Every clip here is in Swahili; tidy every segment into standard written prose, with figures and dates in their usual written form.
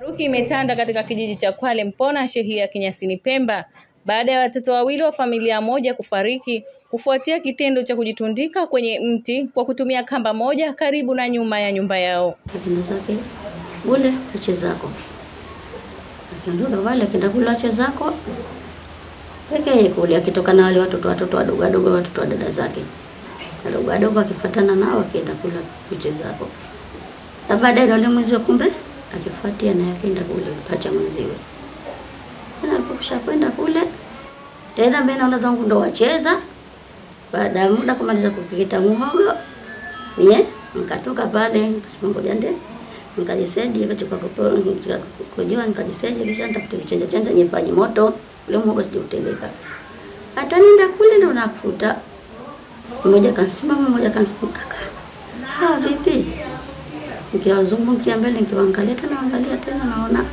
Taharuki imetanda katika kijiji cha Kwale Mpona, shehia Kinyasini Pemba, baada ya watoto wawili wa familia moja kufariki kufuatia kitendo cha kujitundika kwenye mti kwa kutumia kamba moja karibu na nyuma ya nyumba yao. Kitendo zake ule ache zako. Akiondoka wale akienda kula ache zako. Pekee kule akitoka na wale watoto wadogo watoto wa dada zake. Wadogo akifuatana nao akienda kula ache zako. Na baadaye yule mwenzi kumbe akifuatia na akaenda kule acha mwenziwe. Na alipokusha kwenda kule tena mimi naona zangu ndo wacheza. Baada ya muda kumaliza kukikita muhogo, mie nikatoka pale nikasema ngoja nde nikajisaidia kachupa kujua nikajisaidia kisha nitafuta chenja nyefanye moto ule muhogo sijutendeka. Hata nenda kule ndo nakuta mmoja kansimama mmoja kansimama. Vipi? Nikiwazungukia mbele nikiwaangalia tena naona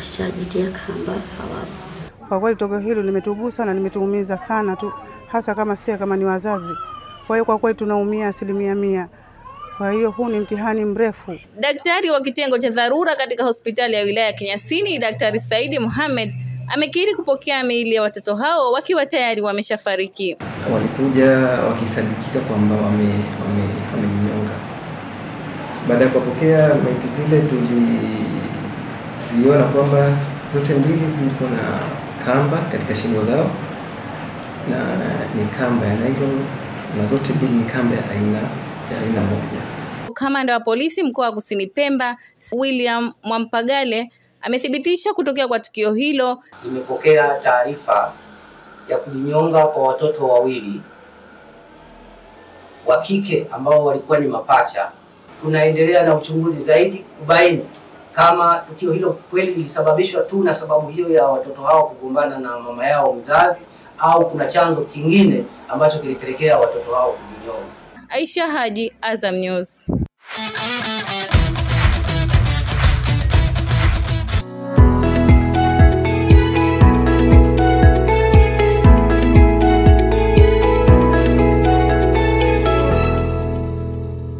ashajitia kamba hawapo. Kwa kweli tokeo hilo limetugusa na limetuumiza sana tu, hasa kama ni wazazi. Kwa hiyo kwa kweli tunaumia 100%. Kwa hiyo huu ni mtihani mrefu. Daktari wa kitengo cha dharura katika hospitali ya wilaya ya Kinyasini, Daktari Saidi Mohamed, amekiri kupokea miili ya watoto hao wakiwa tayari wameshafariki. Walikuja wakisadikika kwamba wamenyonga. Baada ya kupokea maiti zile tuliziona kwamba zote mbili ziko na kamba katika shingo zao na ni kamba ya nylon na zote mbili ni kamba ya aina moja. Kamanda wa polisi mkoa wa Kusini Pemba, William Mwampagale, amethibitisha kutokea kwa tukio hilo. Nimepokea taarifa ya kujinyonga kwa watoto wawili wa kike ambao walikuwa ni mapacha. Tunaendelea na uchunguzi zaidi kubaini kama tukio hilo kweli lilisababishwa tu na sababu hiyo ya watoto hao kugombana na mama yao mzazi au kuna chanzo kingine ambacho kilipelekea watoto hao kujinyonga. Aisha Haji, Azam News.